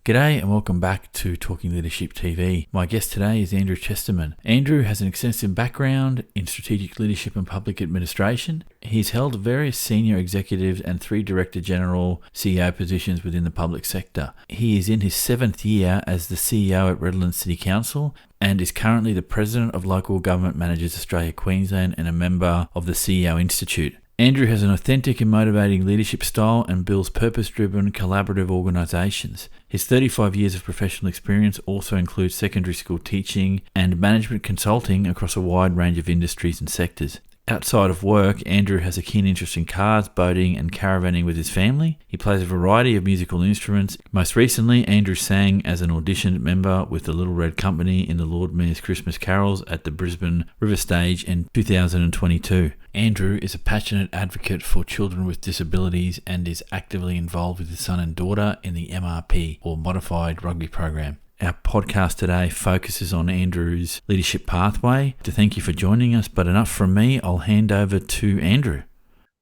G'day and welcome back to Talking Leadership TV. My guest today is Andrew Chesterman. Andrew has an extensive background in strategic leadership and public administration. He's held various senior executives and 3 Director General CEO positions within the public sector. He is in his 7th year as the CEO at Redland City Council and is currently the President of Local Government Managers Australia Queensland and a member of the CEO Institute. Andrew has an authentic and motivating leadership style and builds purpose-driven, collaborative organisations. His 35 years of professional experience also includes secondary school teaching and management consulting across a wide range of industries and sectors. Outside of work, Andrew has a keen interest in cars, boating and caravanning with his family. He plays a variety of musical instruments. Most recently, Andrew sang as an auditioned member with the Little Red Company in the Lord Mayor's Christmas Carols at the Brisbane River Stage in 2022. Andrew is a passionate advocate for children with disabilities and is actively involved with his son and daughter in the MRP, or Modified Rugby Program. Our podcast today focuses on Andrew's leadership pathway. To thank you for joining us, but enough from me, I'll hand over to Andrew.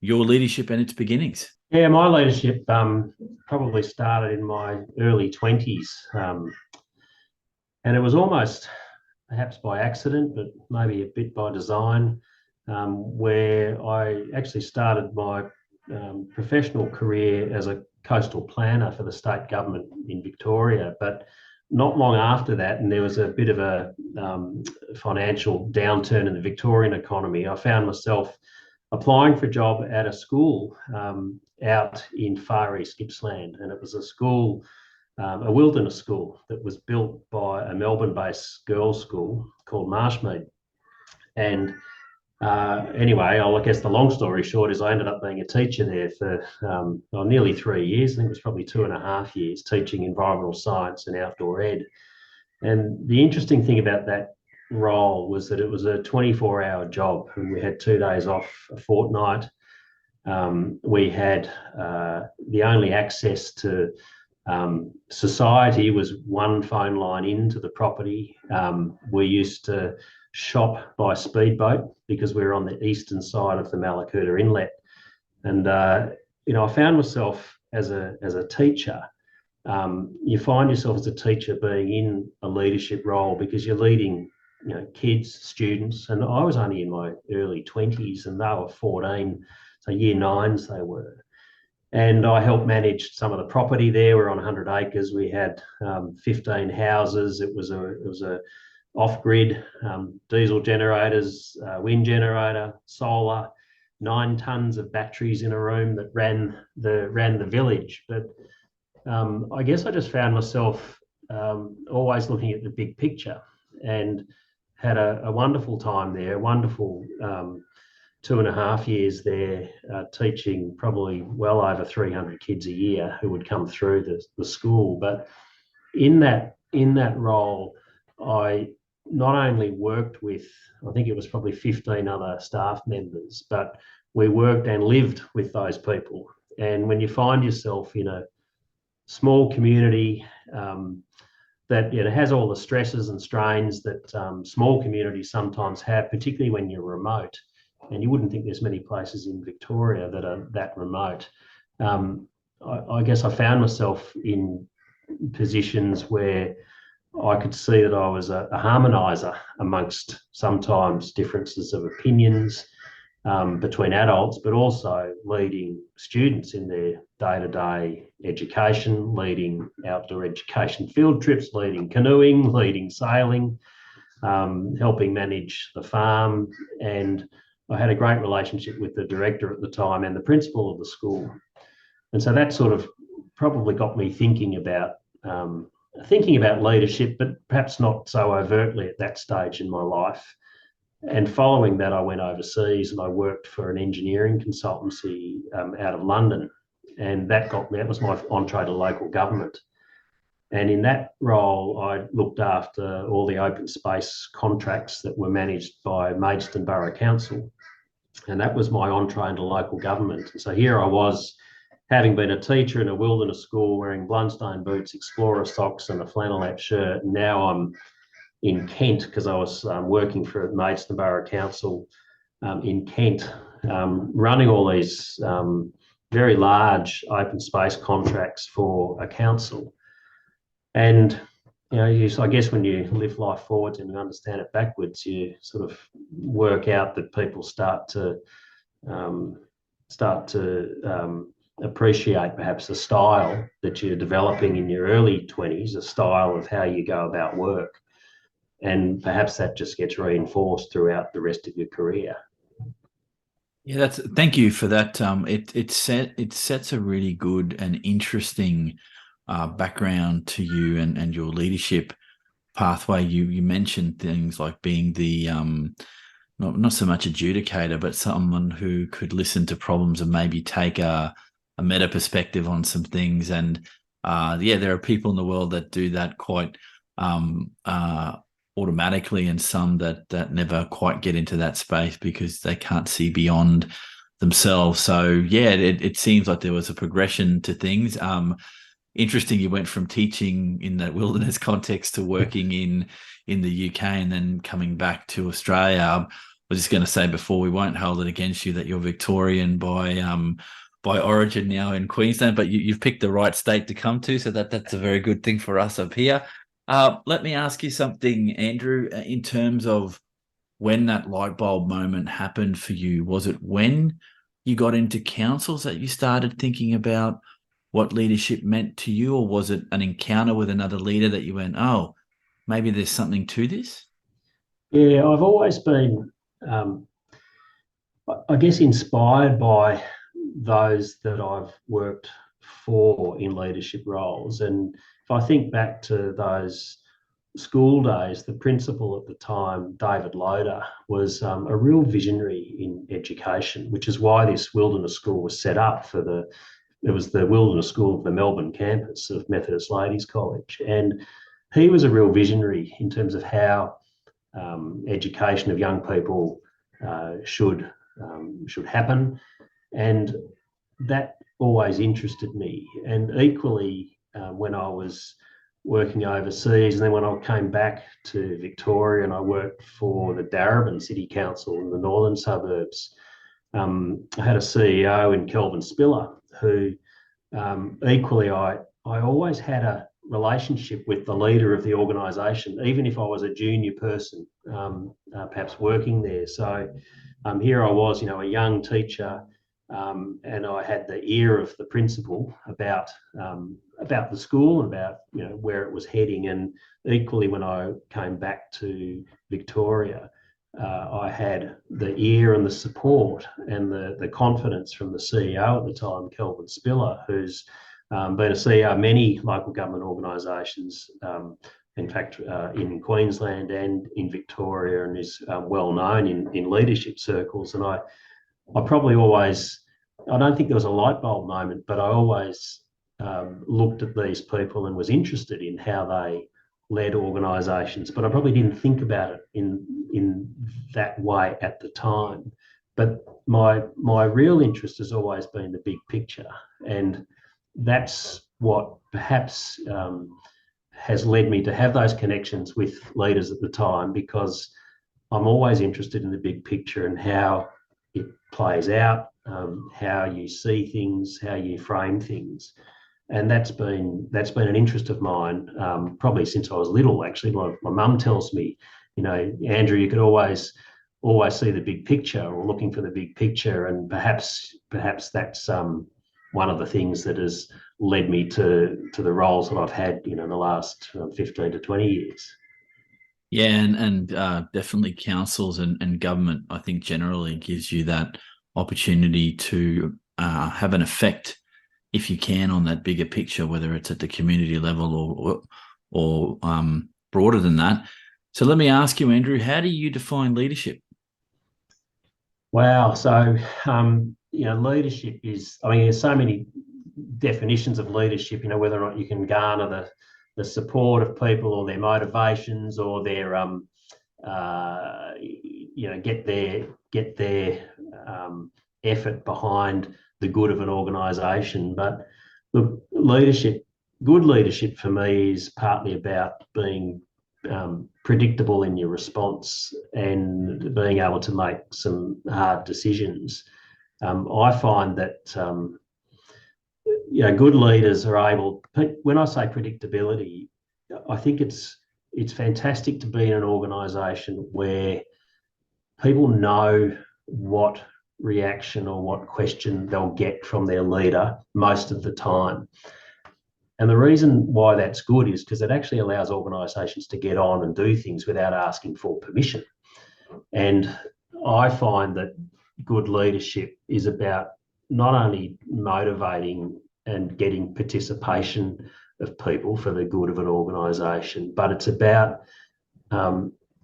Your leadership and its beginnings. Yeah, my leadership probably started in my early 20s. And it was almost perhaps by accident, but maybe a bit by design, where I actually started my professional career as a coastal planner for the state government in Victoria. But not long after that, and there was a bit of a financial downturn in the Victorian economy, I found myself applying for a job at a school out in far east Gippsland. And it was a school, a wilderness school that was built by a Melbourne-based girls' school called Marshmead. And anyway, I guess the long story short is I ended up being a teacher there for nearly 3 years. I think it was probably 2.5 years, teaching environmental science and outdoor ed. And the interesting thing about that role was that it was a 24-hour job, and we had 2 days off a fortnight. We had the only access to society was one phone line into the property. We used to shop by speedboat because we were on the eastern side of the Mallacoota Inlet. And, I found myself as a teacher. You find yourself as a teacher being in a leadership role because you're leading, kids, students. And I was only in my early 20s and they were 14, so year 9s they were. And I helped manage some of the property there. We're on 100 acres. We had 15 houses. It was a off-grid diesel generators, wind generator, solar, 9 tons of batteries in a room that ran the village. But I guess I just found myself always looking at the big picture, and had a wonderful time there, wonderful 2.5 years there, teaching probably well over 300 kids a year who would come through the school. But in that role, I not only worked with, I think it was probably 15 other staff members, but we worked and lived with those people. And when you find yourself in a small community that has all the stresses and strains that small communities sometimes have, particularly when you're remote, and you wouldn't think there's many places in Victoria that are that remote. I guess I found myself in positions where I could see that I was a harmonizer amongst sometimes differences of opinions between adults, but also leading students in their day-to-day education, leading outdoor education field trips, leading canoeing, leading sailing, helping manage the farm. And I had a great relationship with the director at the time and the principal of the school. And so that sort of probably got me thinking about leadership, but perhaps not so overtly at that stage in my life. And following that, I went overseas and I worked for an engineering consultancy out of London. And that was my entree to local government. And in that role, I looked after all the open space contracts that were managed by Maidstone Borough Council. And that was my entree into local government. And so here I was, having been a teacher in a wilderness school, wearing Blundstone boots, explorer socks and a flannelette shirt. And now I'm in Kent because I was working for Maidstone Borough Council in Kent, running all these very large open space contracts for a council. And I guess when you live life forwards and you understand it backwards, you sort of work out that people um, start to appreciate perhaps the style that you're developing in your early 20s, a style of how you go about work. And perhaps that just gets reinforced throughout the rest of your career. Yeah, that's thank you for that. It sets a really good and interesting background to you and your leadership pathway. You mentioned things like being the not so much adjudicator, but someone who could listen to problems and maybe take a meta perspective on some things. And yeah, there are people in the world that do that quite um, uh, automatically, and some that never quite get into that space because they can't see beyond themselves. So yeah, it seems like there was a progression to things. Interesting, you went from teaching in that wilderness context to working in the UK and then coming back to Australia. I was just going to say before, we won't hold it against you that you're Victorian by origin now in Queensland, but you've picked the right state to come to, so that's a very good thing for us up here. Let me ask you something, Andrew, in terms of when that light bulb moment happened for you. Was it when you got into councils that you started thinking about what leadership meant to you, or was it an encounter with another leader that you went, oh, maybe there's something to this? Yeah, I've always been, um, I guess, inspired by those that I've worked for in leadership roles. And if I think back to those school days, the principal at the time, David Loader, was a real visionary in education, which is why this wilderness school was set up it was the wilderness school of the Melbourne campus of Methodist Ladies College. And he was a real visionary in terms of how education of young people should happen, and that always interested me. And equally, when I was working overseas, and then when I came back to Victoria and I worked for the Darebin City Council in the northern suburbs, I had a CEO in Kelvin Spiller who equally I always had a relationship with the leader of the organisation, even if I was a junior person, perhaps working there. So here I was, a young teacher, and I had the ear of the principal about the school and about where it was heading. And equally, when I came back to Victoria, I had the ear and the support and the confidence from the CEO at the time, Kelvin Spiller, who's been a CEO of many local government organisations, in fact, in Queensland and in Victoria, and is well known in leadership circles. And I probably always, I don't think there was a light bulb moment, but I always looked at these people and was interested in how they led organisations, but I probably didn't think about it in that way at the time. But my real interest has always been the big picture, and that's what perhaps has led me to have those connections with leaders at the time, because I'm always interested in the big picture and how it plays out, how you see things, how you frame things. And that's been an interest of mine, probably since I was little. Actually, my mum tells me, Andrew, you could always see the big picture, or looking for the big picture, and perhaps that's one of the things that has led me to the roles that I've had, in the last 15 to 20 years. Yeah, and definitely councils and government, I think generally gives you that opportunity to have an effect, if you can, on that bigger picture, whether it's at the community level or broader than that. So let me ask you, Andrew, how do you define leadership? Wow. So, leadership is, I mean, there's so many definitions of leadership, whether or not you can garner the support of people, or their motivations, or their, get their effort behind the good of an organisation. But look, good leadership for me is partly about being predictable in your response and being able to make some hard decisions. I find that good leaders are able. When I say predictability, I think it's fantastic to be in an organisation where people know what reaction or what question they'll get from their leader most of the time. And the reason why that's good is because it actually allows organisations to get on and do things without asking for permission. And I find that good leadership is about not only motivating and getting participation of people for the good of an organisation, but it's about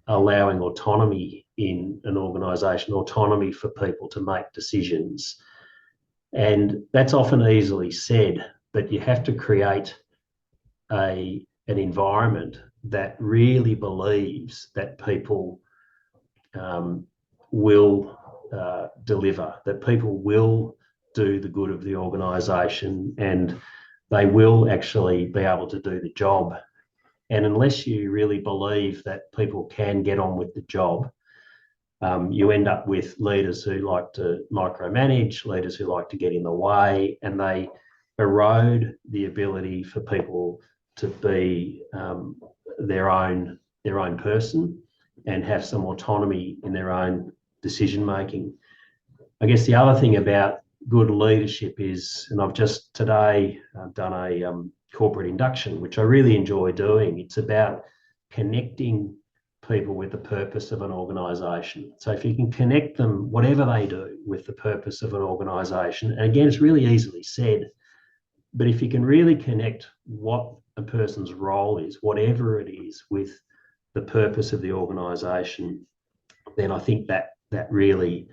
allowing autonomy in an organisation, autonomy for people to make decisions. And that's often easily said, but you have to create an environment that really believes that people will deliver, that people will do the good of the organisation and they will actually be able to do the job. And unless you really believe that people can get on with the job, you end up with leaders who like to micromanage, leaders who like to get in the way, and they erode the ability for people to be their own person and have some autonomy in their own decision making. I guess the other thing about good leadership is, and I've just today done a corporate induction, which I really enjoy doing. It's about connecting people with the purpose of an organisation. So if you can connect them, whatever they do, with the purpose of an organisation, and again, it's really easily said, but if you can really connect what a person's role is, whatever it is, with the purpose of the organisation, then I think that really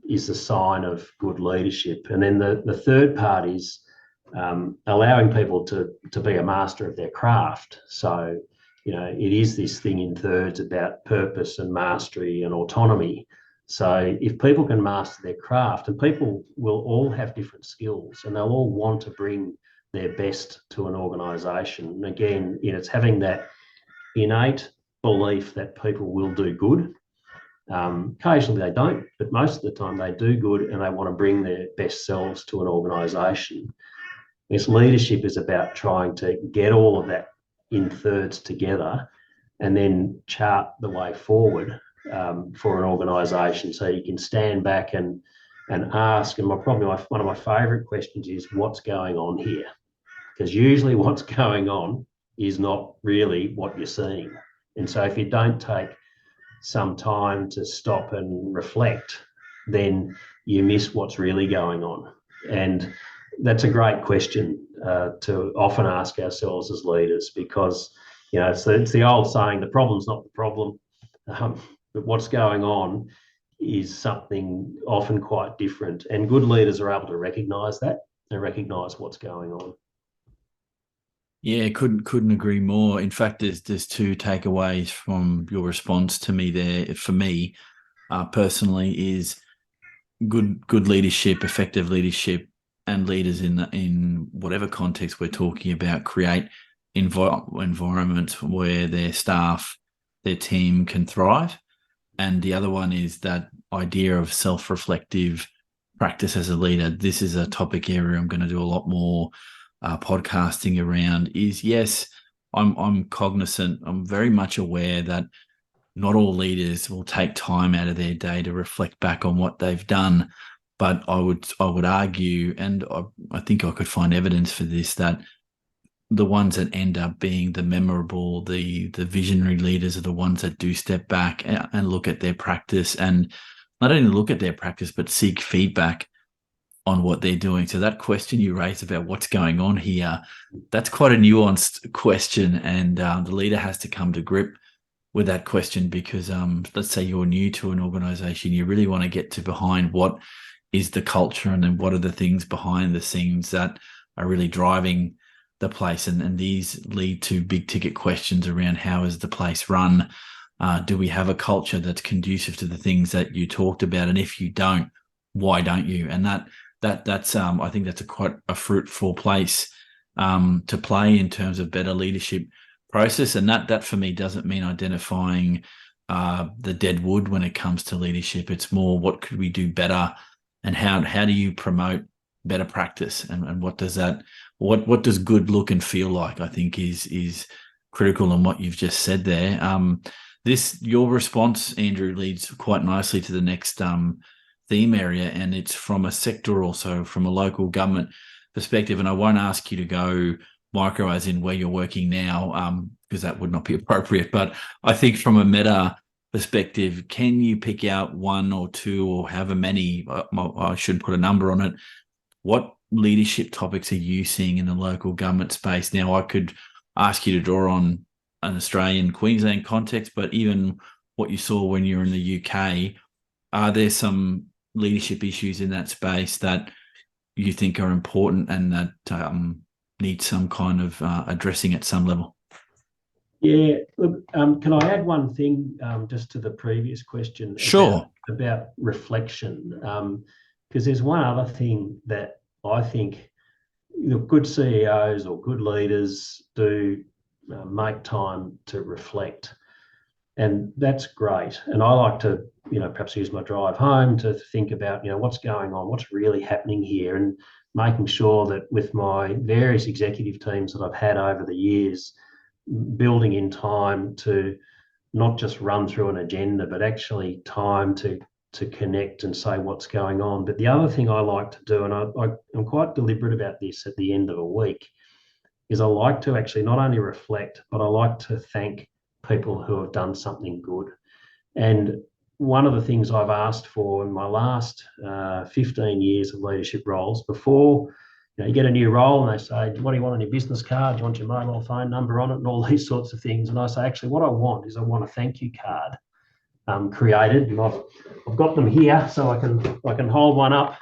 is a sign of good leadership. And then the third part is allowing people to be a master of their craft. So, it is this thing in thirds about purpose and mastery and autonomy. So if people can master their craft, and people will all have different skills and they'll all want to bring their best to an organisation. And again, it's having that innate belief that people will do good. Occasionally they don't, but most of the time they do good and they want to bring their best selves to an organisation. This leadership is about trying to get all of that in thirds together and then chart the way forward for an organisation. So you can stand back and ask, and one of my favourite questions is, what's going on here? Because usually what's going on is not really what you're seeing. And so if you don't take some time to stop and reflect, then you miss what's really going on. And that's a great question to often ask ourselves as leaders, because it's the old saying, the problem's not the problem, but what's going on is something often quite different. And good leaders are able to recognise that and recognise what's going on. Yeah, couldn't agree more. In fact, there's two takeaways from your response to me there. For me, personally, is good leadership, effective leadership, and leaders in whatever context we're talking about create environments where their staff, their team can thrive. And the other one is that idea of self-reflective practice as a leader. This is a topic area I'm going to do a lot more podcasting around. Is yes, I'm cognizant. I'm very much aware that not all leaders will take time out of their day to reflect back on what they've done. But I would argue, and I think I could find evidence for this, that the ones that end up being the memorable, the visionary leaders are the ones that do step back and look at their practice, and not only look at their practice, but seek feedback on what they're doing. So that question you raised about what's going on here, that's quite a nuanced question, and the leader has to come to grip with that question, because let's say you're new to an organization, you really want to get to behind what is the culture, and then what are the things behind the scenes that are really driving the place. And these lead to big ticket questions around, how is the place run? Do we have a culture that's conducive to the things that you talked about? And if you don't, why don't you? And that's I think that's quite a fruitful place to play in terms of better leadership process. And that for me doesn't mean identifying the dead wood when it comes to leadership. It's more, what could we do better, and how do you promote better practice, and what does that, what does good look and feel like, I think is critical in what you've just said there. Your response, Andrew, leads quite nicely to the next theme area, and it's from a sectoral, so from a local government perspective. And I won't ask you to go micro as in where you're working now, because that would not be appropriate. But I think from a meta perspective, can you pick out one or two or however many, I shouldn't put a number on it, what leadership topics are you seeing in the local government space? Now, I could ask you to draw on an Australian Queensland context, but even what you saw when you were in the UK, are there some leadership issues in that space that you think are important and that need some kind of addressing at some level? Yeah, look, can I add one thing just to the previous question? Sure. About reflection? Because there's one other thing that I think good CEOs or good leaders do make time to reflect. And that's great. And I like to, perhaps use my drive home to think about, what's going on, what's really happening here, and making sure that with my various executive teams that I've had over the years, building in time to not just run through an agenda, but actually time to connect and say what's going on. But the other thing I like to do, and I'm quite deliberate about this at the end of a week, is I like to actually not only reflect, but I like to thank people who have done something good. And one of the things I've asked for in my last 15 years of leadership roles, before you get a new role and they say, what do you want on your business card? Do you want your mobile phone number on it, and all these sorts of things? And I say, actually, what I want is I want a thank you card created, and I've got them here, so I can hold one up.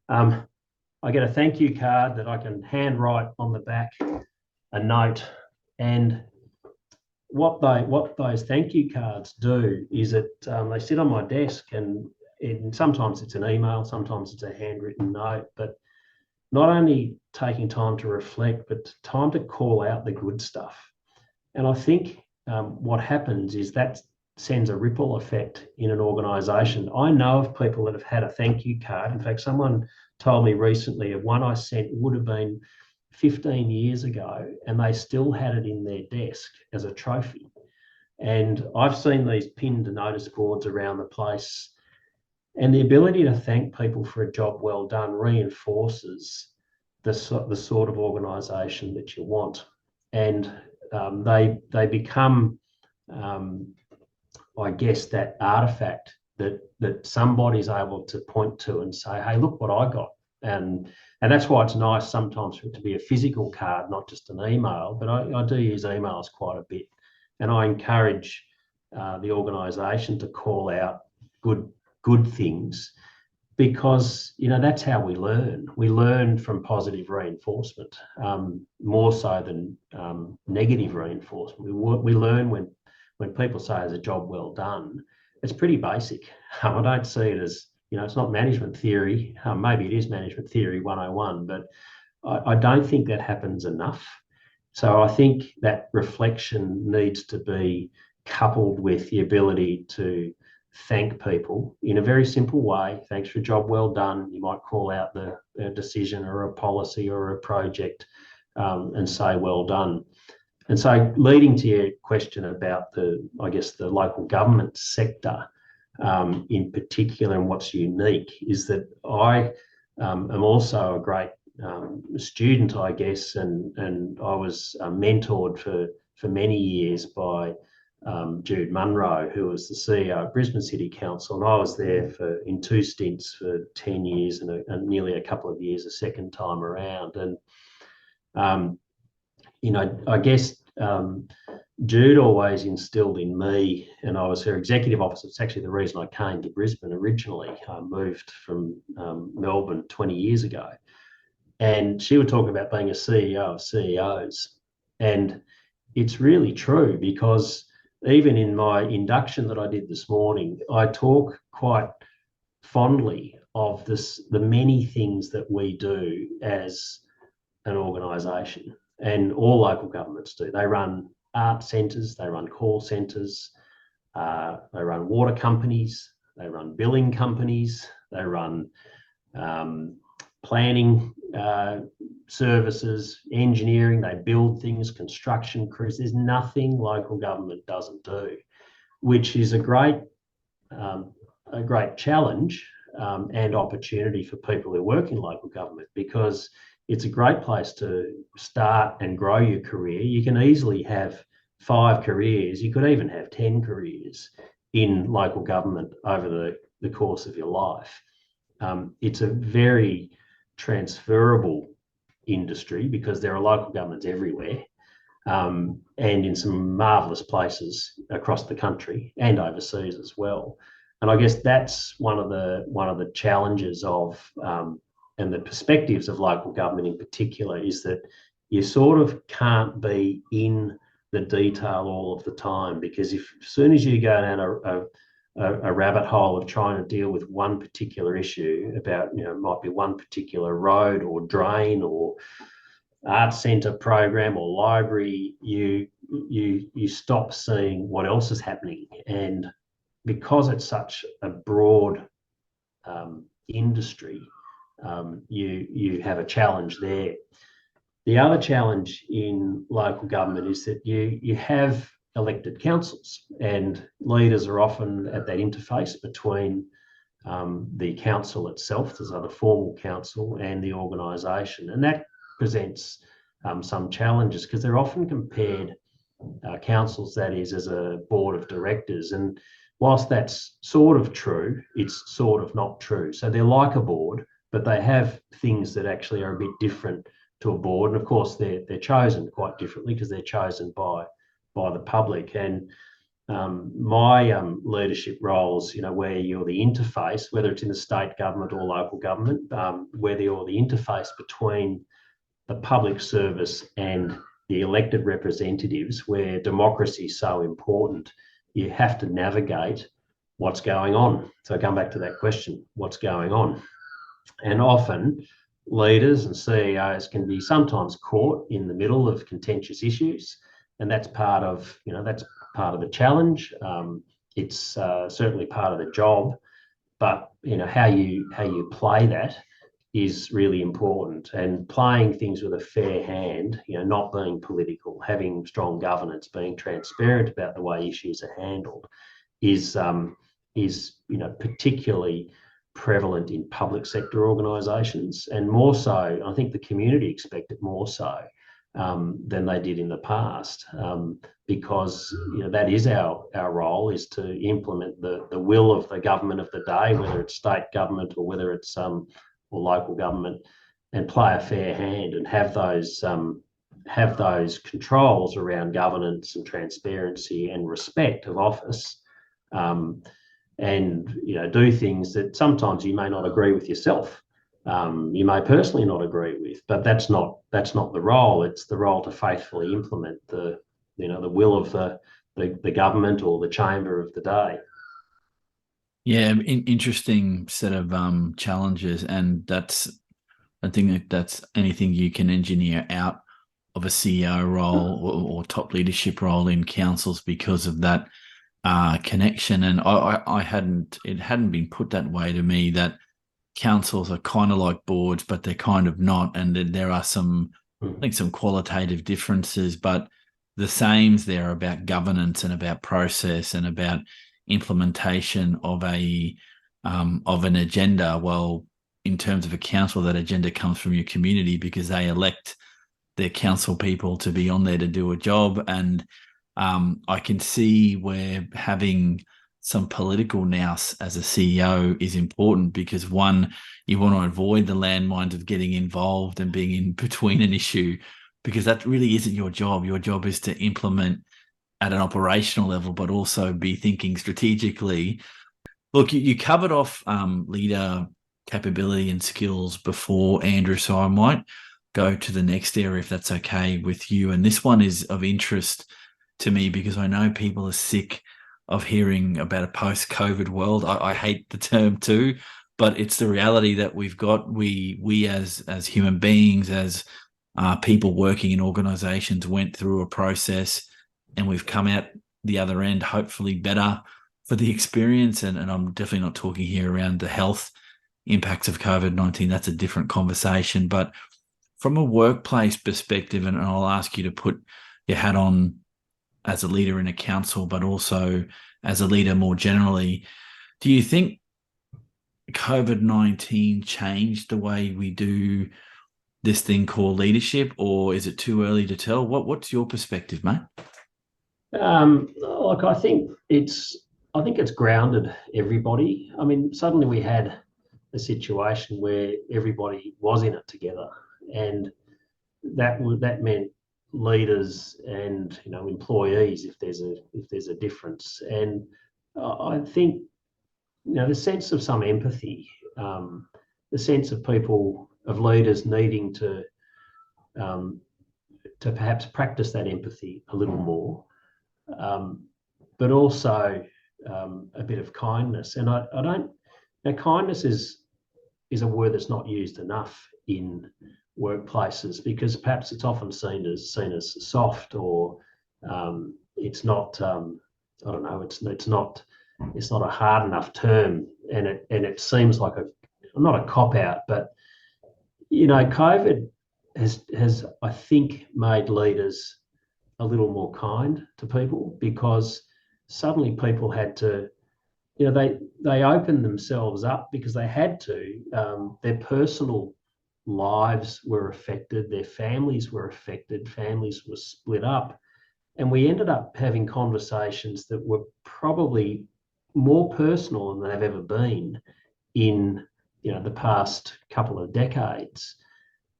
I get a thank you card that I can handwrite on the back a note, and what those thank you cards do is that they sit on my desk, and sometimes it's an email, sometimes it's a handwritten note, but not only taking time to reflect, but time to call out the good stuff. And I think what happens is that sends a ripple effect in an organisation. I know of people that have had a thank you card. In fact, someone told me recently of one I sent would have been 15 years ago, and they still had it in their desk as a trophy. And I've seen these pinned notice boards around the place. And the ability to thank people for a job well done reinforces the sort of organisation that you want. And they become, I guess, that artefact that somebody's able to point to and say, hey, look what I got. And that's why it's nice sometimes for it to be a physical card, not just an email. But I do use emails quite a bit. And I encourage the organisation to call out good things, because that's how we learn. We learn from positive reinforcement, more so than negative reinforcement. We learn when people say there's a job well done. It's pretty basic. I don't see it as, it's not management theory. Maybe it is management theory 101, but I don't think that happens enough. So I think that reflection needs to be coupled with the ability to thank people in a very simple way. Thanks for a job well done. You might call out the decision or a policy or a project and say well done. And so, leading to your question about the local government sector in particular, and what's unique is that I am also a great student, I guess, and I was mentored for many years by Jude Munro, who was the CEO of Brisbane City Council, and I was there in two stints for 10 years and nearly a couple of years a second time around. And I guess Jude always instilled in me, and I was her executive officer. It's actually the reason I came to Brisbane originally. I moved from Melbourne 20 years ago. And she would talk about being a CEO of CEOs. And it's really true, because even in my induction that I did this morning, I talk quite fondly of the many things that we do as an organisation, and all local governments do. They run art centres, they run call centres, they run water companies, they run billing companies, they run planning services, engineering, they build things, construction crews. There's nothing local government doesn't do, which is a great challenge and opportunity for people who work in local government, because it's a great place to start and grow your career. You can easily have 5 careers. You could even have 10 careers in local government over the course of your life. It's a very transferable industry because there are local governments everywhere, and in some marvellous places across the country and overseas as well. And I guess that's one of the challenges of and the perspectives of local government in particular, is that you sort of can't be in the detail all of the time, because as soon as you go down a rabbit hole of trying to deal with one particular issue about, might be one particular road or drain or arts centre program or library, you stop seeing what else is happening. And because it's such a broad industry, you have a challenge there. The other challenge in local government is that you have elected councils, and leaders are often at that interface between the council itself, there's the formal council, and the organisation. And that presents some challenges, because they're often compared, councils that is, as a board of directors. And whilst that's sort of true, it's sort of not true. So they're like a board, but they have things that actually are a bit different to a board. And of course, they're chosen quite differently because they're chosen by the public. And my leadership roles, where you're the interface, whether it's in the state government or local government, whether you're the interface between the public service and the elected representatives, where democracy is so important, you have to navigate what's going on. So I come back to that question, what's going on? And often leaders and CEOs can be sometimes caught in the middle of contentious issues, and that's part of the challenge. It's certainly part of the job, but how you play that is really important. And playing things with a fair hand, not being political, having strong governance, being transparent about the way issues are handled, is particularly prevalent in public sector organisations, and more so, I think the community expect it more so than they did in the past, because that is our role, is to implement the will of the government of the day, whether it's state government or whether it's or local government, and play a fair hand and have those controls around governance and transparency and respect of office. And do things that sometimes you may not agree with yourself, you may personally not agree with, but that's not the role. It's the role to faithfully implement the will of the government or the chamber of the day. Yeah, interesting set of challenges, and I think that's anything you can engineer out of a CEO role or top leadership role in councils because of that connection. And it hadn't been put that way to me, that councils are kind of like boards, but they're kind of not. And there are some qualitative differences, but the sames there are about governance and about process and about implementation of an agenda. Well, in terms of a council, that agenda comes from your community because they elect their council people to be on there to do a job. And I can see where having some political nous as a CEO is important, because one, you want to avoid the landmines of getting involved and being in between an issue, because that really isn't your job. Your job is to implement at an operational level, but also be thinking strategically. Look, you covered off leader capability and skills before, Andrew, so I might go to the next area if that's okay with you. And this one is of interest to me because I know people are sick of hearing about a post-COVID world. I hate the term too, but it's the reality that we've got. We as human beings, as people working in organizations, went through a process and we've come out the other end hopefully better for the experience. And I'm definitely not talking here around the health impacts of COVID-19, that's a different conversation. But from a workplace perspective, and I'll ask you to put your hat on as a leader in a council, but also as a leader more generally, do you think COVID-19 changed the way we do this thing called leadership, or is it too early to tell? What's your perspective, mate? Look, I think it's grounded everybody. I mean, suddenly we had a situation where everybody was in it together, and that meant leaders and employees if there's a difference. And I think the sense of some empathy, the sense of leaders needing um, to perhaps practice that empathy a little more, but also a bit of kindness. And I don't. Now, kindness is a word that's not used enough in workplaces because perhaps it's often seen as soft, or it's not. I don't know. It's not a hard enough term, and it seems like not a cop out, but COVID has I think made leaders a little more kind to people because suddenly people had to, they opened themselves up because they had to. Their personal lives were affected, their families were affected, families were split up, and we ended up having conversations that were probably more personal than they've ever been in the past couple of decades.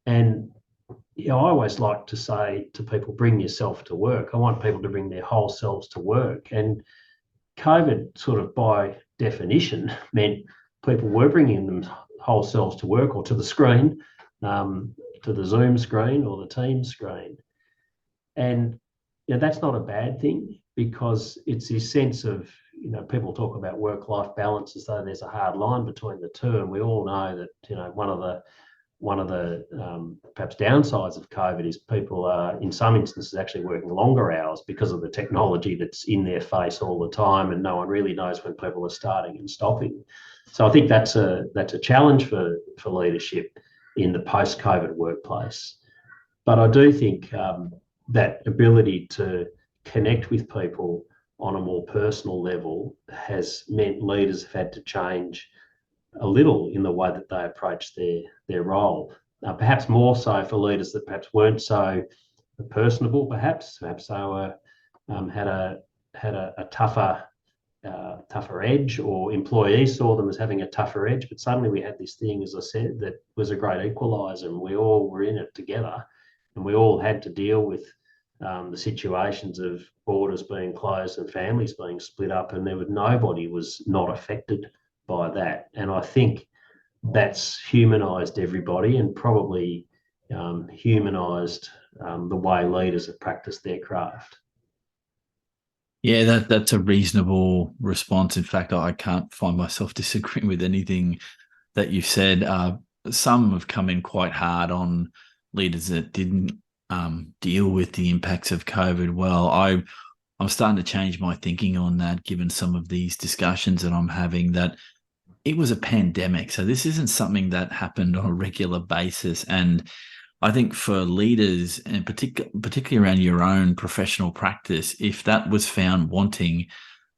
And I always like to say to people, bring yourself to work. I want people to bring their whole selves to work. And COVID sort of by definition meant people were bringing them whole selves to work or to the screen, to the Zoom screen or the Teams screen. And that's not a bad thing because it's this sense of, people talk about work-life balance as though there's a hard line between the two. And we all know that, one of the perhaps downsides of COVID is people are, in some instances, actually working longer hours because of the technology that's in their face all the time, and no one really knows when people are starting and stopping. So I think that's a challenge for leadership in the post-COVID workplace. But I do think that ability to connect with people on a more personal level has meant leaders have had to change a little in the way that they approach their role. Perhaps more so for leaders that perhaps weren't so personable. Perhaps they were had a tougher edge, or employees saw them as having a tougher edge. But suddenly we had this thing, as I said, that was a great equaliser, and we all were in it together, and we all had to deal with the situations of borders being closed and families being split up, and nobody was not affected by that. And I think that's humanised everybody and probably humanised the way leaders have practiced their craft. Yeah, that's a reasonable response. In fact, I can't find myself disagreeing with anything that you've said. Some have come in quite hard on leaders that didn't deal with the impacts of COVID well. I'm starting to change my thinking on that, given some of these discussions that I'm having, that it was a pandemic. So this isn't something that happened on a regular basis. And I think for leaders, and particularly around your own professional practice, if that was found wanting,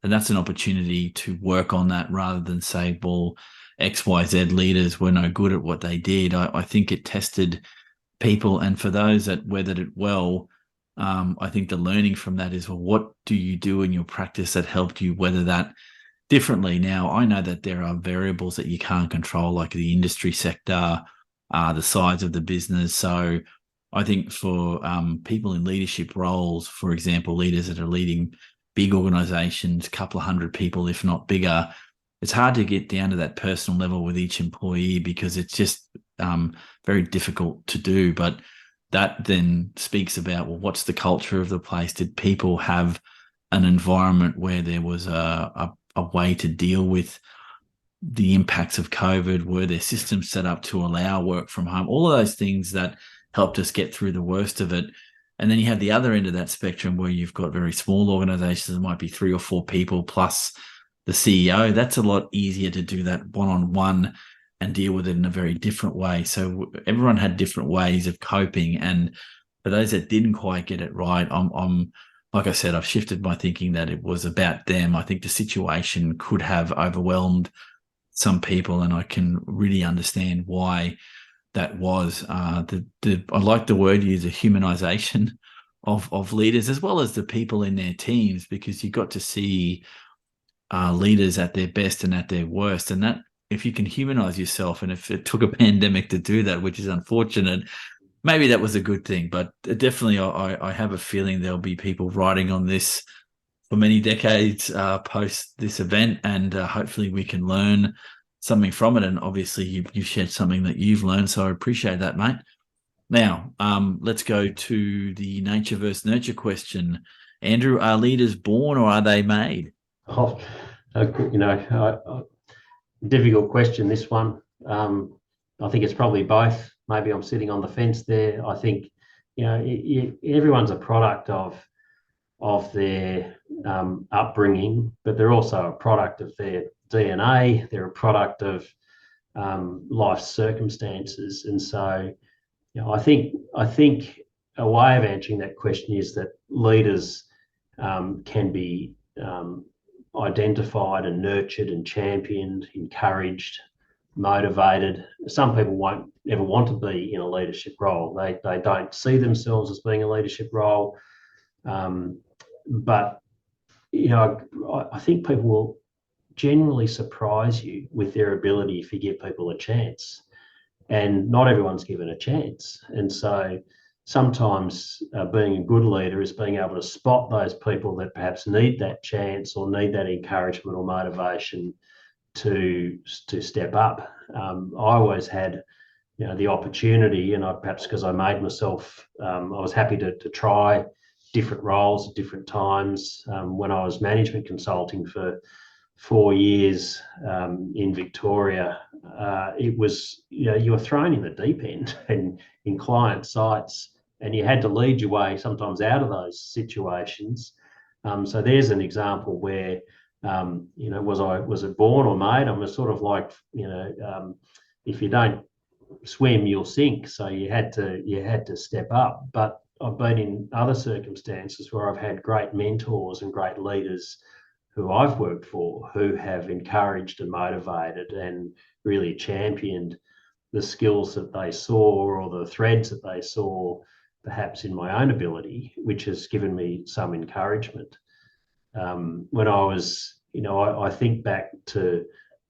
then that's an opportunity to work on that rather than say, well, XYZ leaders were no good at what they did. I think it tested people. And for those that weathered it well, I think the learning from that is, well, what do you do in your practice that helped you weather that differently? Now, I know that there are variables that you can't control, like the industry sector, the size of the business. So I think for people in leadership roles, for example, leaders that are leading big organizations, a couple of hundred people, if not bigger, it's hard to get down to that personal level with each employee because it's just very difficult to do. But that then speaks about, well, what's the culture of the place? Did people have an environment where there was a way to deal with the impacts of COVID? Were there systems set up to allow work from home? All of those things that helped us get through the worst of it. And then you have the other end of that spectrum where you've got very small organizations. There might be 3 or 4 people plus the CEO. That's a lot easier to do that one-on-one and deal with it in a very different way. So everyone had different ways of coping, and for those that didn't quite get it right, I'm like I said, I've shifted my thinking that it was about them. I think the situation could have overwhelmed some people, and I can really understand why that was. I like the word used, the humanization of leaders as well as the people in their teams, because you got to see leaders at their best and at their worst, and that if you can humanize yourself, and if it took a pandemic to do that, which is unfortunate, maybe that was a good thing. But definitely, I have a feeling there'll be people writing on this for many decades post this event, and hopefully we can learn something from it. And obviously, you've shared something that you've learned, so I appreciate that, mate. Now, let's go to the nature versus nurture question. Andrew, are leaders born or are they made? Oh, difficult question, this one. I think it's probably both. Maybe I'm sitting on the fence there. I think, everyone's a product of their upbringing, but they're also a product of their DNA. They're a product of life circumstances, and so I think a way of answering that question is that leaders can be identified and nurtured and championed, encouraged, motivated. Some people won't ever want to be in a leadership role. They don't see themselves as being a leadership role. But I think people will generally surprise you with their ability if you give people a chance. And not everyone's given a chance. And so sometimes being a good leader is being able to spot those people that perhaps need that chance or need that encouragement or motivation to step up. I always had the opportunity, and perhaps because I made myself, I was happy to try different roles at different times. When I was management consulting for 4 years in Victoria, it was, you were thrown in the deep end and in client sites, and you had to lead your way sometimes out of those situations. So there's an example where, was it born or made? I'm sort of like, if you don't swim, you'll sink. So you had to step up. But I've been in other circumstances where I've had great mentors and great leaders who I've worked for, who have encouraged and motivated and really championed the skills that they saw or the threads that they saw perhaps in my own ability, which has given me some encouragement. When I was, I think back to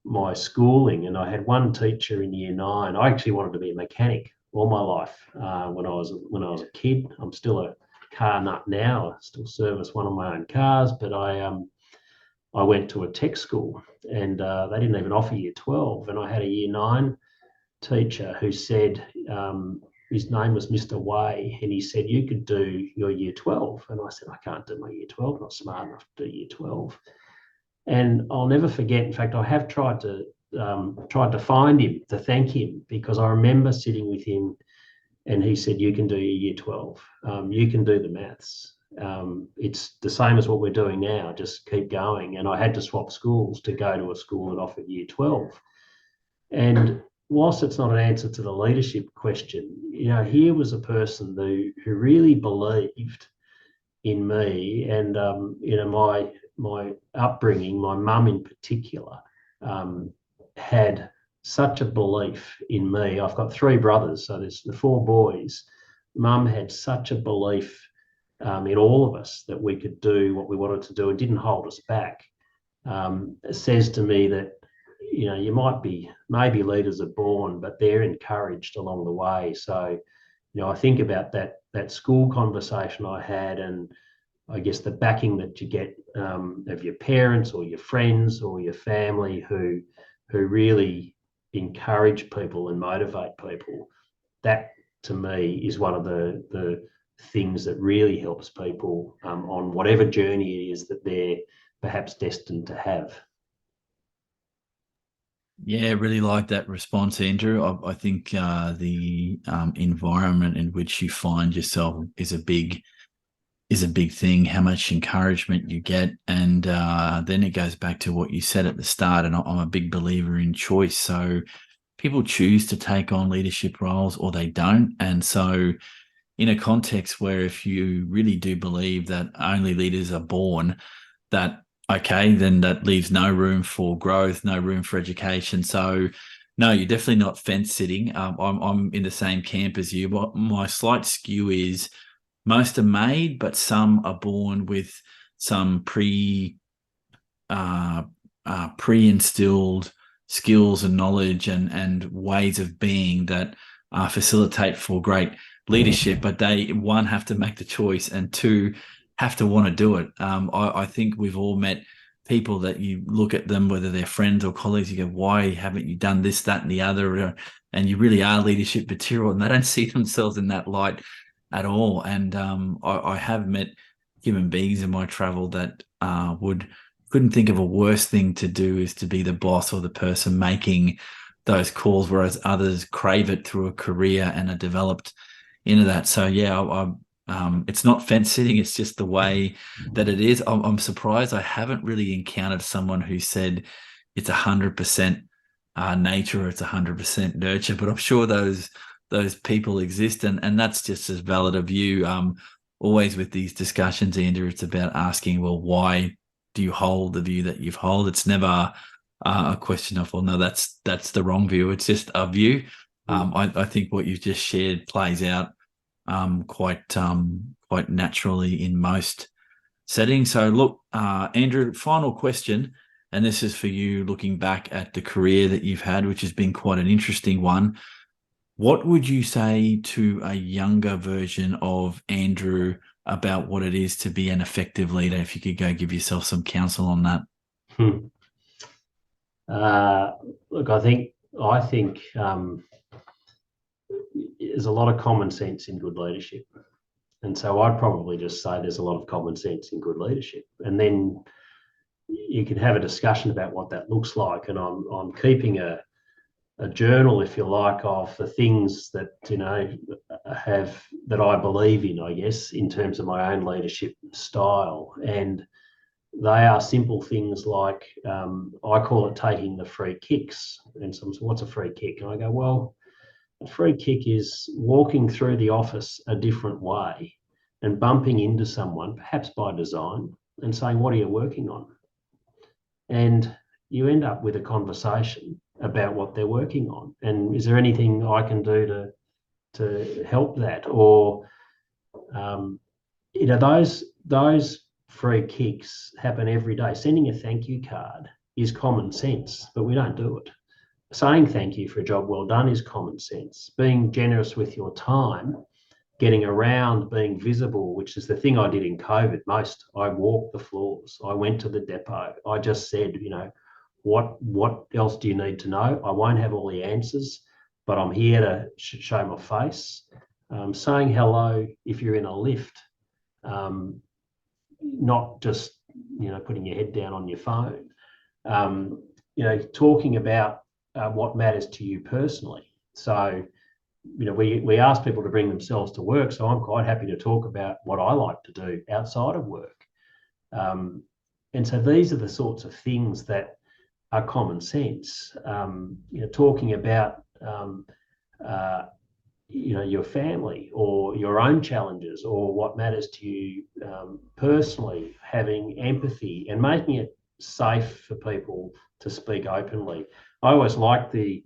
my schooling, and I had one teacher in year 9. I actually wanted to be a mechanic all my life. When I was a kid, I'm still a car nut now. I still service one of my own cars, but I went to a tech school, and they didn't even offer year 12. And I had a year 9 teacher who said, his name was Mr. Way, and he said, you could do your year 12. And I said, I can't do my year 12, I'm not smart enough to do year 12. And I'll never forget, in fact, I have tried to find him, to thank him, because I remember sitting with him and he said, you can do your year 12. You can do the maths. It's the same as what we're doing now, just keep going. And I had to swap schools to go to a school that offered year 12. And whilst it's not an answer to the leadership question, here was a person who really believed in me, and my upbringing, my mum in particular, had such a belief in me. I've got 3 brothers, so there's the 4 boys. Mum had such a belief in all of us that we could do what we wanted to do and didn't hold us back. It says to me that you maybe leaders are born, but they're encouraged along the way. So I think about that school conversation I had, and I guess the backing that you get of your parents or your friends or your family who really encourage people and motivate people. That to me is one of the things that really helps people on whatever journey it is that they're perhaps destined to have. Yeah, really like that response, Andrew. I think the environment in which you find yourself is a big thing. How much encouragement you get, and then it goes back to what you said at the start. And I'm a big believer in choice. So people choose to take on leadership roles or they don't. And so, in a context where if you really do believe that only leaders are born, that okay, then that leaves no room for growth, no room for education. So, no, you're definitely not fence sitting. I'm in the same camp as you. But my slight skew is most are made, but some are born with some pre-instilled skills and knowledge and ways of being that facilitate for great leadership. But they, one, have to make the choice, and two, have to want to do it. I think we've all met people that you look at them, whether they're friends or colleagues, you go, why haven't you done this, that, and the other? And you really are leadership material, and they don't see themselves in that light at all. And I have met human beings in my travel that couldn't think of a worse thing to do is to be the boss or the person making those calls, whereas others crave it through a career and are developed into that. So yeah, it's not fence sitting. It's just the way that it is. I'm surprised I haven't really encountered someone who said it's 100% nature or it's 100% nurture, but I'm sure those people exist, and that's just as valid a view. Always with these discussions, Andrew, it's about asking, well, why do you hold the view that you've held? It's never a question of, well, no, that's the wrong view. It's just a view. I think what you've just shared plays out quite naturally in most settings. So look, Andrew, final question, and this is for you looking back at the career that you've had, which has been quite an interesting one. What would you say to a younger version of Andrew about what it is to be an effective leader? If you could go give yourself some counsel on that. Look, I think there's a lot of common sense in good leadership. And so I'd probably just say there's a lot of common sense in good leadership. And then you can have a discussion about what that looks like. And I'm keeping a journal, if you like, of the things that, that I believe in, I guess, in terms of my own leadership style. And they are simple things like, I call it taking the free kicks. And someone says, what's a free kick? And I go, well, a free kick is walking through the office a different way and bumping into someone, perhaps by design, and saying, what are you working on? And you end up with a conversation about what they're working on. And is there anything I can do to help that? Or, those free kicks happen every day. Sending a thank you card is common sense, but we don't do it. Saying thank you for a job well done is common sense. Being generous with your time, getting around, being visible, which is the thing I did in COVID most. I walked the floors. I went to the depot. I just said, what else do you need to know? I won't have all the answers, but I'm here to show my face. Saying hello if you're in a lift, not just, putting your head down on your phone. Talking about what matters to you personally. So, we ask people to bring themselves to work. So I'm quite happy to talk about what I like to do outside of work. And so these are the sorts of things that are common sense. Talking about, your family or your own challenges or what matters to you personally, having empathy and making it safe for people to speak openly. I always like the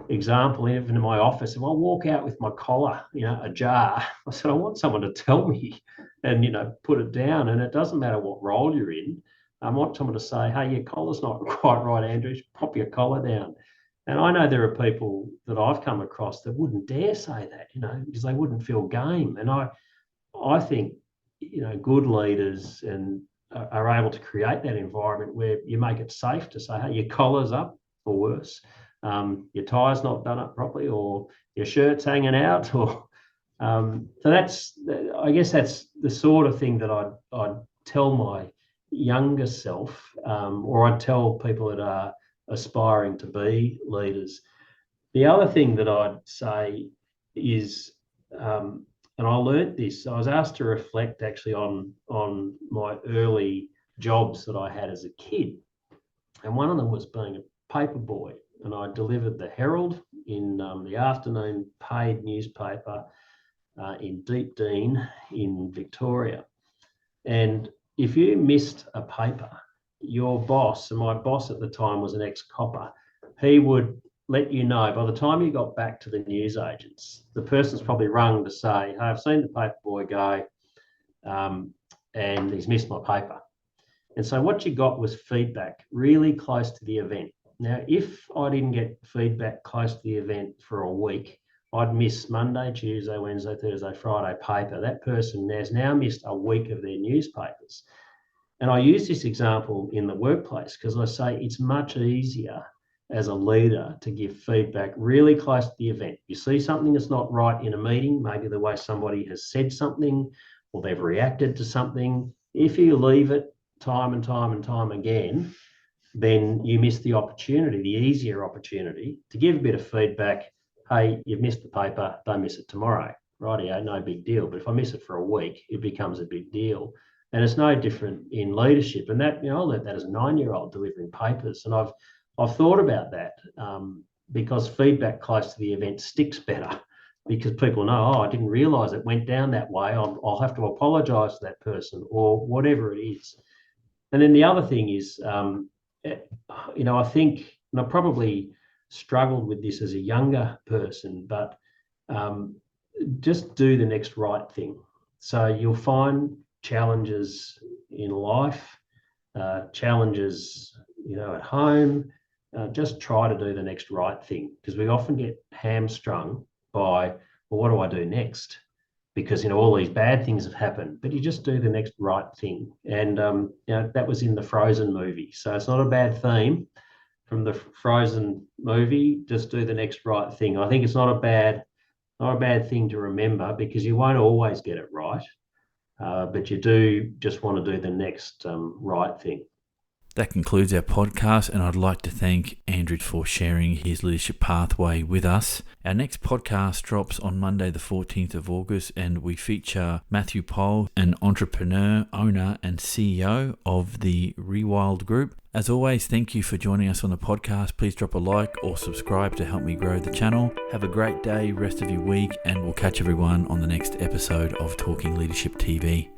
example, even in my office, if I walk out with my collar, ajar, I said, I want someone to tell me and, put it down. And it doesn't matter what role you're in. I want someone to say, hey, your collar's not quite right, Andrew, pop your collar down. And I know there are people that I've come across that wouldn't dare say that, because they wouldn't feel game. And I think, good leaders are able to create that environment where you make it safe to say, hey, your collar's up or worse. Your tie's not done up properly, or your shirt's hanging out, or I guess that's the sort of thing that I'd tell my younger self, or I'd tell people that are aspiring to be leaders. The other thing that I'd say is, and I learnt this, I was asked to reflect actually on my early jobs that I had as a kid, and one of them was being a paper boy. And I delivered the Herald in the afternoon paid newspaper in Deep Dean in Victoria. And if you missed a paper, your boss, and my boss at the time was an ex-copper, he would let you know by the time you got back to the newsagents. The person's probably rung to say, hey, I've seen the paper boy go and he's missed my paper. And so what you got was feedback really close to the event. Now, if I didn't get feedback close to the event for a week, I'd miss Monday, Tuesday, Wednesday, Thursday, Friday paper. That person has now missed a week of their newspapers. And I use this example in the workplace because I say it's much easier as a leader to give feedback really close to the event. You see something that's not right in a meeting, maybe the way somebody has said something or they've reacted to something. If you leave it time and time and time again, then you miss the opportunity, the easier opportunity to give a bit of feedback. Hey, you've missed the paper, don't miss it tomorrow. Rightio, no big deal. But if I miss it for a week, it becomes a big deal. And it's no different in leadership. And that, I learned that as a 9-year-old delivering papers. And I've thought about that because feedback close to the event sticks better because people know, I didn't realise it went down that way. I'll have to apologise to that person or whatever it is. And then the other thing is, I think, and I probably struggled with this as a younger person, but just do the next right thing. So you'll find challenges in life, challenges, at home. Just try to do the next right thing because we often get hamstrung by, well, what do I do next? Because, all these bad things have happened, but you just do the next right thing. And, that was in the Frozen movie. So it's not a bad theme from the Frozen movie. Just do the next right thing. I think it's not a bad thing to remember because you won't always get it right. But you do just want to do the next right thing. That concludes our podcast, and I'd like to thank Andrew for sharing his leadership pathway with us. Our next podcast drops on Monday, the 14th of August, and we feature Matthew Pohl, an entrepreneur, owner, and CEO of the Rewild Group. As always, thank you for joining us on the podcast. Please drop a like or subscribe to help me grow the channel. Have a great day, rest of your week, and we'll catch everyone on the next episode of Talking Leadership TV.